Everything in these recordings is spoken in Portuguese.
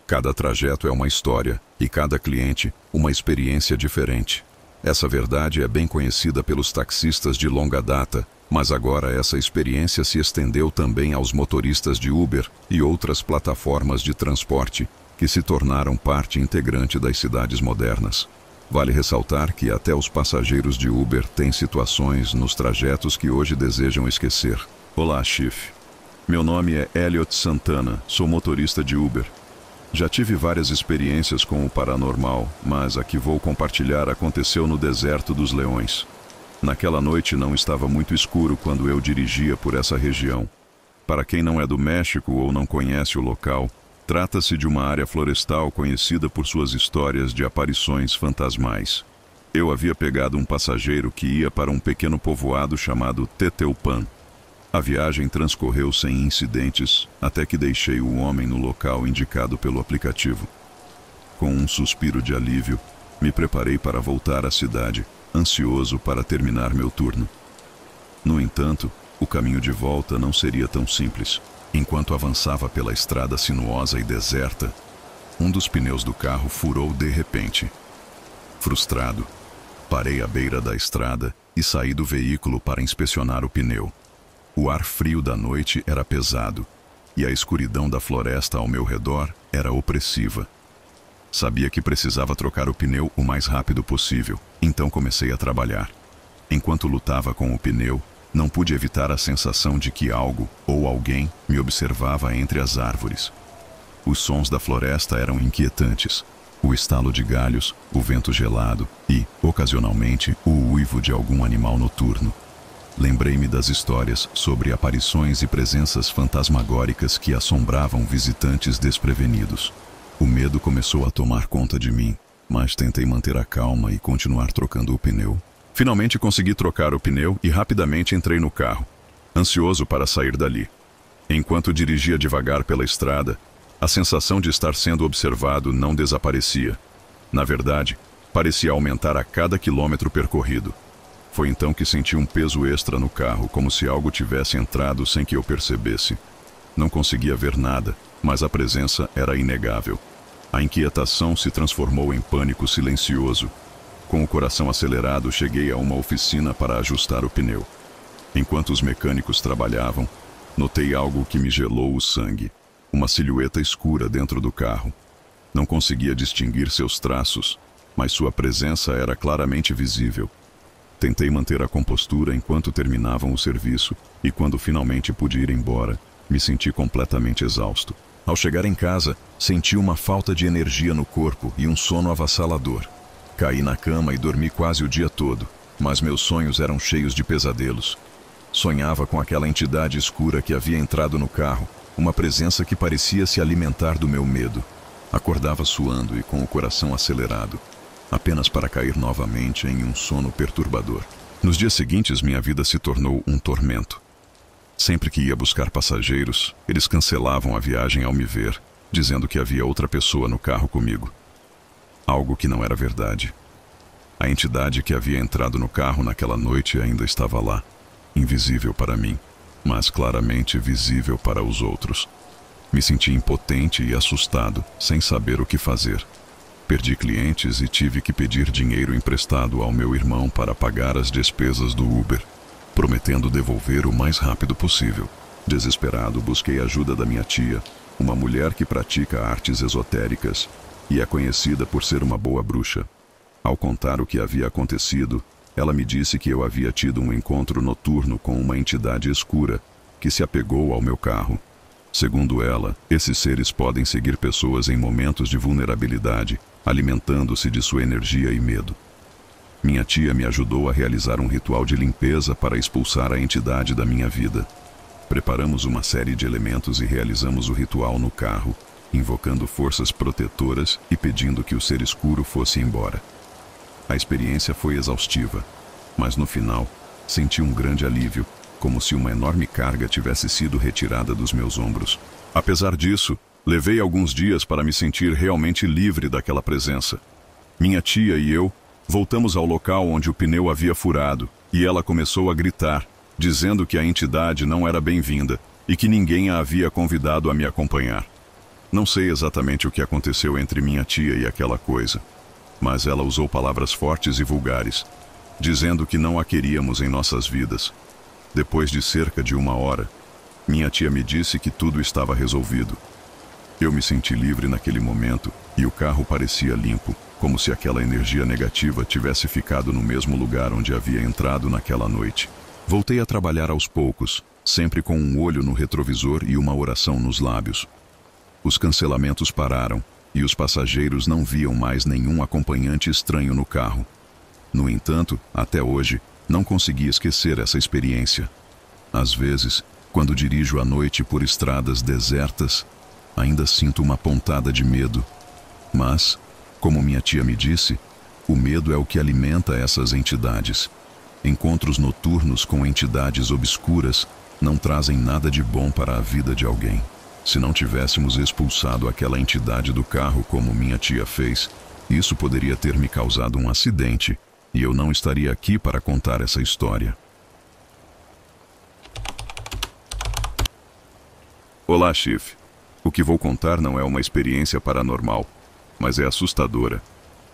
Cada trajeto é uma história, e cada cliente, uma experiência diferente. Essa verdade é bem conhecida pelos taxistas de longa data, mas agora essa experiência se estendeu também aos motoristas de Uber e outras plataformas de transporte, que se tornaram parte integrante das cidades modernas. Vale ressaltar que até os passageiros de Uber têm situações nos trajetos que hoje desejam esquecer. Olá, Chief. Meu nome é Elliot Santana, sou motorista de Uber. Já tive várias experiências com o paranormal, mas a que vou compartilhar aconteceu no Deserto dos Leões. Naquela noite não estava muito escuro quando eu dirigia por essa região. Para quem não é do México ou não conhece o local, trata-se de uma área florestal conhecida por suas histórias de aparições fantasmais. Eu havia pegado um passageiro que ia para um pequeno povoado chamado Teteupan. A viagem transcorreu sem incidentes, até que deixei o homem no local indicado pelo aplicativo. Com um suspiro de alívio, me preparei para voltar à cidade, ansioso para terminar meu turno. No entanto, o caminho de volta não seria tão simples. Enquanto avançava pela estrada sinuosa e deserta, um dos pneus do carro furou de repente. Frustrado, parei à beira da estrada e saí do veículo para inspecionar o pneu. O ar frio da noite era pesado, e a escuridão da floresta ao meu redor era opressiva. Sabia que precisava trocar o pneu o mais rápido possível, então comecei a trabalhar. Enquanto lutava com o pneu, não pude evitar a sensação de que algo, ou alguém, me observava entre as árvores. Os sons da floresta eram inquietantes. O estalo de galhos, o vento gelado e, ocasionalmente, o uivo de algum animal noturno. Lembrei-me das histórias sobre aparições e presenças fantasmagóricas que assombravam visitantes desprevenidos. O medo começou a tomar conta de mim, mas tentei manter a calma e continuar trocando o pneu. Finalmente consegui trocar o pneu e rapidamente entrei no carro, ansioso para sair dali. Enquanto dirigia devagar pela estrada, a sensação de estar sendo observado não desaparecia. Na verdade, parecia aumentar a cada quilômetro percorrido. Foi então que senti um peso extra no carro, como se algo tivesse entrado sem que eu percebesse. Não conseguia ver nada, mas a presença era inegável. A inquietação se transformou em pânico silencioso. Com o coração acelerado, cheguei a uma oficina para ajustar o pneu. Enquanto os mecânicos trabalhavam, notei algo que me gelou o sangue. Uma silhueta escura dentro do carro. Não conseguia distinguir seus traços, mas sua presença era claramente visível. Tentei manter a compostura enquanto terminavam o serviço, e quando finalmente pude ir embora, me senti completamente exausto. Ao chegar em casa, senti uma falta de energia no corpo e um sono avassalador. Caí na cama e dormi quase o dia todo, mas meus sonhos eram cheios de pesadelos. Sonhava com aquela entidade escura que havia entrado no carro, uma presença que parecia se alimentar do meu medo. Acordava suando e com o coração acelerado, apenas para cair novamente em um sono perturbador. Nos dias seguintes, minha vida se tornou um tormento. Sempre que ia buscar passageiros, eles cancelavam a viagem ao me ver, dizendo que havia outra pessoa no carro comigo. Algo que não era verdade. A entidade que havia entrado no carro naquela noite ainda estava lá, invisível para mim, mas claramente visível para os outros. Me senti impotente e assustado, sem saber o que fazer. Perdi clientes e tive que pedir dinheiro emprestado ao meu irmão para pagar as despesas do Uber, prometendo devolver o mais rápido possível. Desesperado, busquei a ajuda da minha tia, uma mulher que pratica artes esotéricas e é conhecida por ser uma boa bruxa. Ao contar o que havia acontecido, ela me disse que eu havia tido um encontro noturno com uma entidade escura que se apegou ao meu carro. Segundo ela, esses seres podem seguir pessoas em momentos de vulnerabilidade, alimentando-se de sua energia e medo. Minha tia me ajudou a realizar um ritual de limpeza para expulsar a entidade da minha vida. Preparamos uma série de elementos e realizamos o ritual no carro, invocando forças protetoras e pedindo que o ser escuro fosse embora. A experiência foi exaustiva, mas no final, senti um grande alívio, como se uma enorme carga tivesse sido retirada dos meus ombros. Apesar disso, levei alguns dias para me sentir realmente livre daquela presença. Minha tia e eu voltamos ao local onde o pneu havia furado, e ela começou a gritar, dizendo que a entidade não era bem-vinda e que ninguém a havia convidado a me acompanhar. Não sei exatamente o que aconteceu entre minha tia e aquela coisa, mas ela usou palavras fortes e vulgares, dizendo que não a queríamos em nossas vidas. Depois de cerca de 1 hora, minha tia me disse que tudo estava resolvido. Eu me senti livre naquele momento e o carro parecia limpo, como se aquela energia negativa tivesse ficado no mesmo lugar onde havia entrado naquela noite. Voltei a trabalhar aos poucos, sempre com um olho no retrovisor e uma oração nos lábios. Os cancelamentos pararam e os passageiros não viam mais nenhum acompanhante estranho no carro. No entanto, até hoje, não consegui esquecer essa experiência. Às vezes, quando dirijo à noite por estradas desertas, ainda sinto uma pontada de medo. Mas, como minha tia me disse, o medo é o que alimenta essas entidades. Encontros noturnos com entidades obscuras não trazem nada de bom para a vida de alguém. Se não tivéssemos expulsado aquela entidade do carro como minha tia fez, isso poderia ter me causado um acidente e eu não estaria aqui para contar essa história. Olá, Chief. O que vou contar não é uma experiência paranormal, mas é assustadora.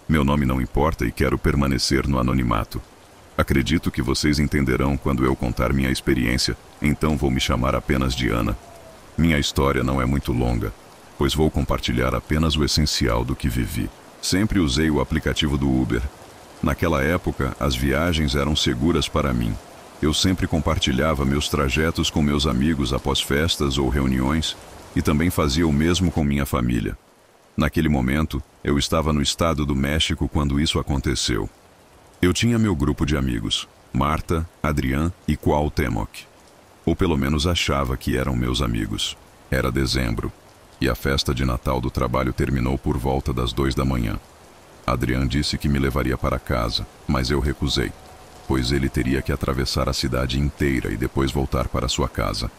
Meu nome não importa e quero permanecer no anonimato. Acredito que vocês entenderão quando eu contar minha experiência, então vou me chamar apenas de Ana. Minha história não é muito longa, pois vou compartilhar apenas o essencial do que vivi. Sempre usei o aplicativo do Uber. Naquela época, as viagens eram seguras para mim. Eu sempre compartilhava meus trajetos com meus amigos após festas ou reuniões, e também fazia o mesmo com minha família. Naquele momento, eu estava no estado do México quando isso aconteceu. Eu tinha meu grupo de amigos, Marta, Adrián e Cuauhtémoc. Ou pelo menos achava que eram meus amigos. Era dezembro, e a festa de Natal do trabalho terminou por volta das 2 da manhã. Adrián disse que me levaria para casa, mas eu recusei, pois ele teria que atravessar a cidade inteira e depois voltar para sua casa.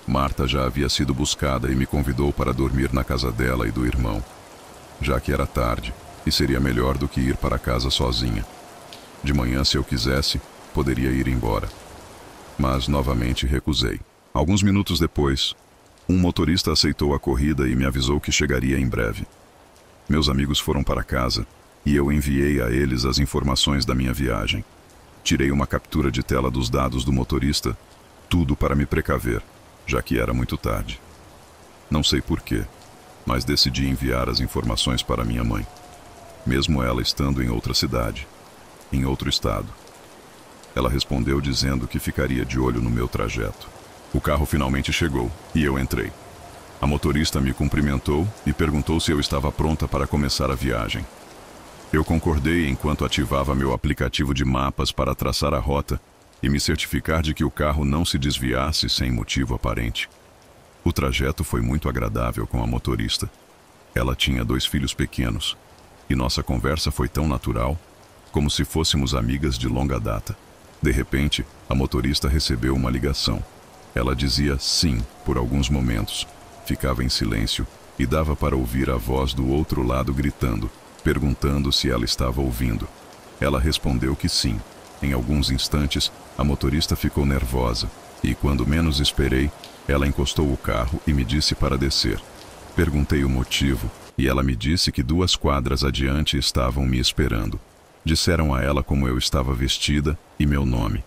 Marta já havia sido buscada e me convidou para dormir na casa dela e do irmão, já que era tarde e seria melhor do que ir para casa sozinha. De manhã, se eu quisesse, poderia ir embora. Mas novamente recusei. Alguns minutos depois, um motorista aceitou a corrida e me avisou que chegaria em breve. Meus amigos foram para casa e eu enviei a eles as informações da minha viagem. Tirei uma captura de tela dos dados do motorista, tudo para me precaver, já que era muito tarde. Não sei porquê, mas decidi enviar as informações para minha mãe, mesmo ela estando em outra cidade, em outro estado. Ela respondeu dizendo que ficaria de olho no meu trajeto. O carro finalmente chegou e eu entrei. A motorista me cumprimentou e perguntou se eu estava pronta para começar a viagem. Eu concordei enquanto ativava meu aplicativo de mapas para traçar a rota e me certificar de que o carro não se desviasse sem motivo aparente. O trajeto foi muito agradável com a motorista. Ela tinha 2 filhos pequenos e nossa conversa foi tão natural, como se fôssemos amigas de longa data. De repente, a motorista recebeu uma ligação. Ela dizia sim por alguns momentos, ficava em silêncio e dava para ouvir a voz do outro lado gritando, perguntando se ela estava ouvindo. Ela respondeu que sim. Em alguns instantes, a motorista ficou nervosa e, quando menos esperei, ela encostou o carro e me disse para descer. Perguntei o motivo e ela me disse que 2 quadras adiante estavam me esperando. Disseram a ela como eu estava vestida e meu nome.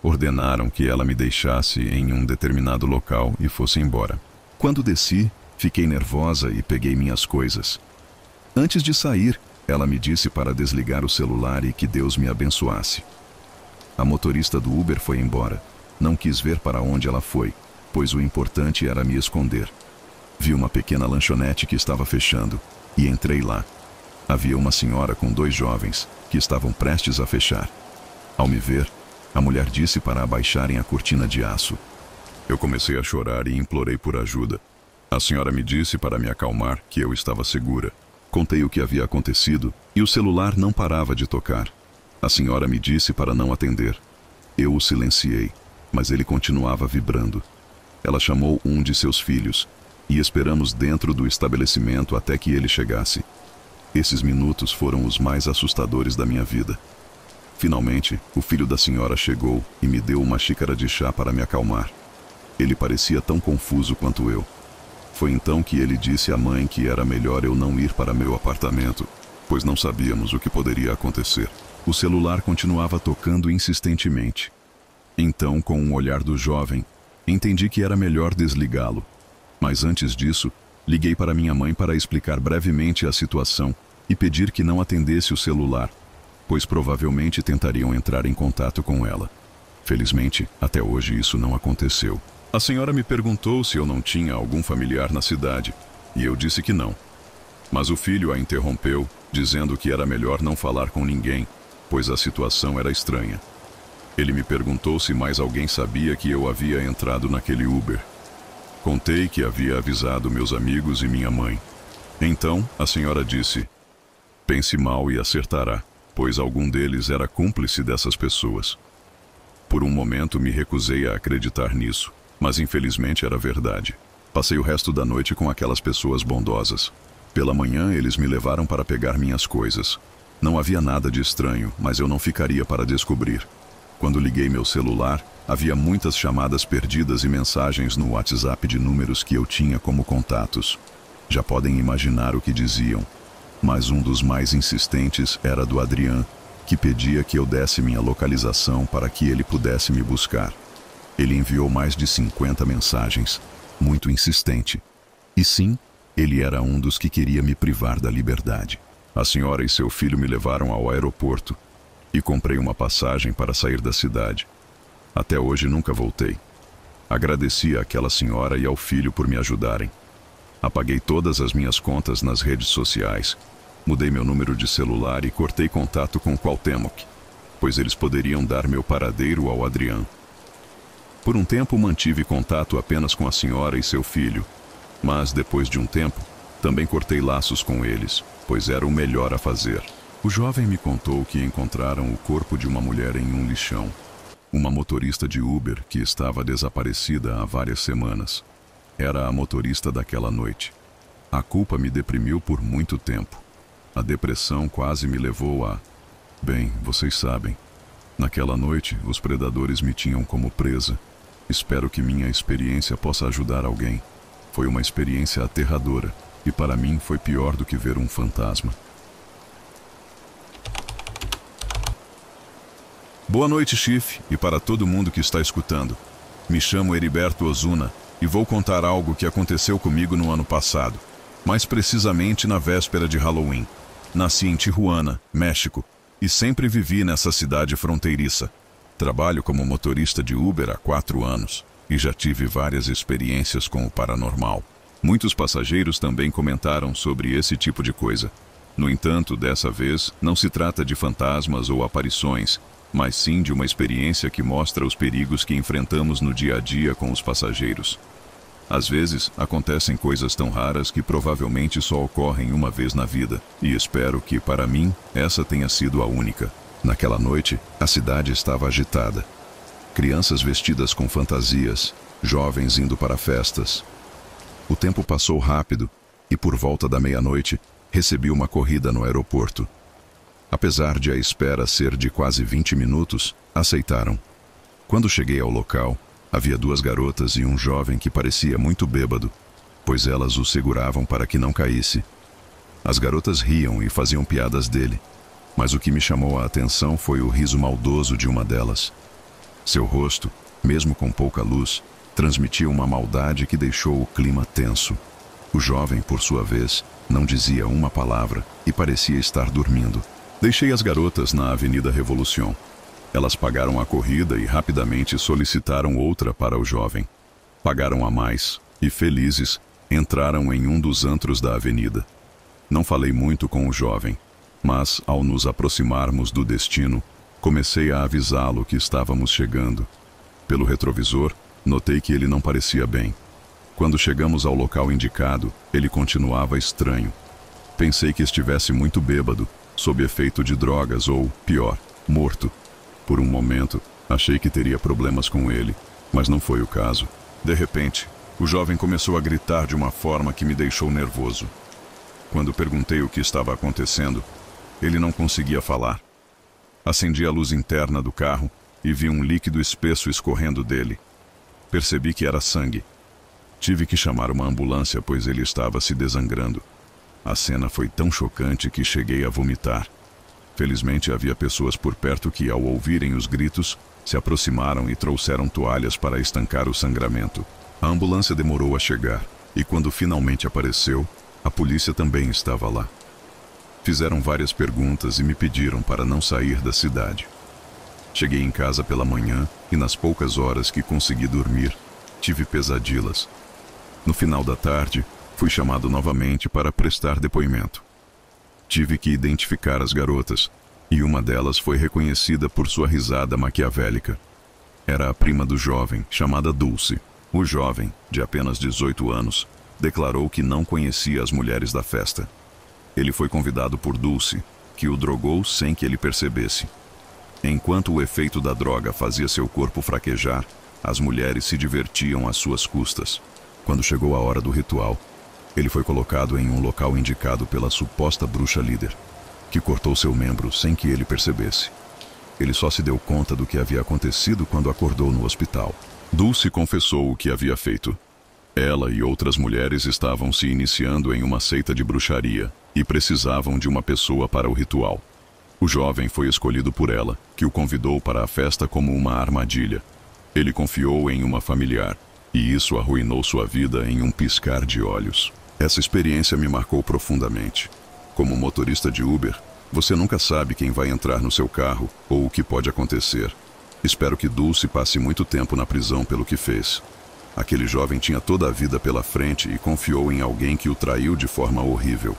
Ordenaram que ela me deixasse em um determinado local e fosse embora. Quando desci, fiquei nervosa e peguei minhas coisas. Antes de sair, ela me disse para desligar o celular e que Deus me abençoasse. A motorista do Uber foi embora. Não quis ver para onde ela foi, pois o importante era me esconder. Vi uma pequena lanchonete que estava fechando e entrei lá. Havia uma senhora com 2 jovens que estavam prestes a fechar. Ao me ver, a mulher disse para abaixarem a cortina de aço. Eu comecei a chorar e implorei por ajuda. A senhora me disse para me acalmar que eu estava segura. Contei o que havia acontecido e o celular não parava de tocar. A senhora me disse para não atender. Eu o silenciei, mas ele continuava vibrando. Ela chamou um de seus filhos e esperamos dentro do estabelecimento até que ele chegasse. Esses minutos foram os mais assustadores da minha vida. Finalmente, o filho da senhora chegou e me deu uma xícara de chá para me acalmar. Ele parecia tão confuso quanto eu. Foi então que ele disse à mãe que era melhor eu não ir para meu apartamento, pois não sabíamos o que poderia acontecer. O celular continuava tocando insistentemente. Então, com um olhar do jovem, entendi que era melhor desligá-lo. Mas antes disso, liguei para minha mãe para explicar brevemente a situação e pedir que não atendesse o celular, pois provavelmente tentariam entrar em contato com ela. Felizmente, até hoje isso não aconteceu. A senhora me perguntou se eu não tinha algum familiar na cidade, e eu disse que não. Mas o filho a interrompeu, dizendo que era melhor não falar com ninguém, pois a situação era estranha. Ele me perguntou se mais alguém sabia que eu havia entrado naquele Uber. Contei que havia avisado meus amigos e minha mãe. Então, a senhora disse: pense mal e acertará, pois algum deles era cúmplice dessas pessoas. Por um momento me recusei a acreditar nisso, mas infelizmente era verdade. Passei o resto da noite com aquelas pessoas bondosas. Pela manhã eles me levaram para pegar minhas coisas. Não havia nada de estranho, mas eu não ficaria para descobrir. Quando liguei meu celular, havia muitas chamadas perdidas e mensagens no WhatsApp de números que eu tinha como contatos. Já podem imaginar o que diziam. Mas um dos mais insistentes era do Adrian, que pedia que eu desse minha localização para que ele pudesse me buscar. Ele enviou mais de 50 mensagens, muito insistente. E sim, ele era um dos que queria me privar da liberdade. A senhora e seu filho me levaram ao aeroporto e comprei uma passagem para sair da cidade. Até hoje nunca voltei. Agradeci àquela senhora e ao filho por me ajudarem. Apaguei todas as minhas contas nas redes sociais, mudei meu número de celular e cortei contato com Cuauhtémoc, pois eles poderiam dar meu paradeiro ao Adrian. Por um tempo mantive contato apenas com a senhora e seu filho, mas depois de um tempo, também cortei laços com eles, pois era o melhor a fazer. O jovem me contou que encontraram o corpo de uma mulher em um lixão, uma motorista de Uber que estava desaparecida há várias semanas. Era a motorista daquela noite. A culpa me deprimiu por muito tempo. A depressão quase me levou a... Bem, vocês sabem. Naquela noite, os predadores me tinham como presa. Espero que minha experiência possa ajudar alguém. Foi uma experiência aterradora, e para mim foi pior do que ver um fantasma. Boa noite, Chief, e para todo mundo que está escutando. Me chamo Heriberto Ozuna e vou contar algo que aconteceu comigo no ano passado, mais precisamente na véspera de Halloween. Nasci em Tijuana, México, e sempre vivi nessa cidade fronteiriça. Trabalho como motorista de Uber há 4 anos e já tive várias experiências com o paranormal. Muitos passageiros também comentaram sobre esse tipo de coisa. No entanto, dessa vez, não se trata de fantasmas ou aparições, mas sim de uma experiência que mostra os perigos que enfrentamos no dia a dia com os passageiros. Às vezes, acontecem coisas tão raras que provavelmente só ocorrem uma vez na vida, e espero que, para mim, essa tenha sido a única. Naquela noite, a cidade estava agitada. Crianças vestidas com fantasias, jovens indo para festas. O tempo passou rápido, e por volta da meia-noite, recebi uma corrida no aeroporto. Apesar de a espera ser de quase 20 minutos, aceitaram. Quando cheguei ao local, havia 2 garotas e um jovem que parecia muito bêbado, pois elas o seguravam para que não caísse. As garotas riam e faziam piadas dele, mas o que me chamou a atenção foi o riso maldoso de uma delas. Seu rosto, mesmo com pouca luz, transmitia uma maldade que deixou o clima tenso. O jovem, por sua vez, não dizia uma palavra e parecia estar dormindo. Deixei as garotas na Avenida Revolución. Elas pagaram a corrida e rapidamente solicitaram outra para o jovem. Pagaram a mais e, felizes, entraram em um dos antros da avenida. Não falei muito com o jovem, mas, ao nos aproximarmos do destino, comecei a avisá-lo que estávamos chegando. Pelo retrovisor, notei que ele não parecia bem. Quando chegamos ao local indicado, ele continuava estranho. Pensei que estivesse muito bêbado, sob efeito de drogas ou, pior, morto. Por um momento, achei que teria problemas com ele, mas não foi o caso. De repente, o jovem começou a gritar de uma forma que me deixou nervoso. Quando perguntei o que estava acontecendo, ele não conseguia falar. Acendi a luz interna do carro e vi um líquido espesso escorrendo dele. Percebi que era sangue. Tive que chamar uma ambulância, pois ele estava se desangrando. A cena foi tão chocante que cheguei a vomitar. Felizmente havia pessoas por perto que, ao ouvirem os gritos, se aproximaram e trouxeram toalhas para estancar o sangramento. A ambulância demorou a chegar, e quando finalmente apareceu, a polícia também estava lá. Fizeram várias perguntas e me pediram para não sair da cidade. Cheguei em casa pela manhã e nas poucas horas que consegui dormir, tive pesadelas. No final da tarde, fui chamado novamente para prestar depoimento. Tive que identificar as garotas, e uma delas foi reconhecida por sua risada maquiavélica. Era a prima do jovem, chamada Dulce. O jovem, de apenas 18 anos, declarou que não conhecia as mulheres da festa. Ele foi convidado por Dulce, que o drogou sem que ele percebesse. Enquanto o efeito da droga fazia seu corpo fraquejar, as mulheres se divertiam às suas custas. Quando chegou a hora do ritual, ele foi colocado em um local indicado pela suposta bruxa líder, que cortou seu membro sem que ele percebesse. Ele só se deu conta do que havia acontecido quando acordou no hospital. Dulce confessou o que havia feito. Ela e outras mulheres estavam se iniciando em uma seita de bruxaria e precisavam de uma pessoa para o ritual. O jovem foi escolhido por ela, que o convidou para a festa como uma armadilha. Ele confiou em uma familiar, e isso arruinou sua vida em um piscar de olhos. Essa experiência me marcou profundamente. Como motorista de Uber, você nunca sabe quem vai entrar no seu carro ou o que pode acontecer. Espero que Dulce passe muito tempo na prisão pelo que fez. Aquele jovem tinha toda a vida pela frente e confiou em alguém que o traiu de forma horrível.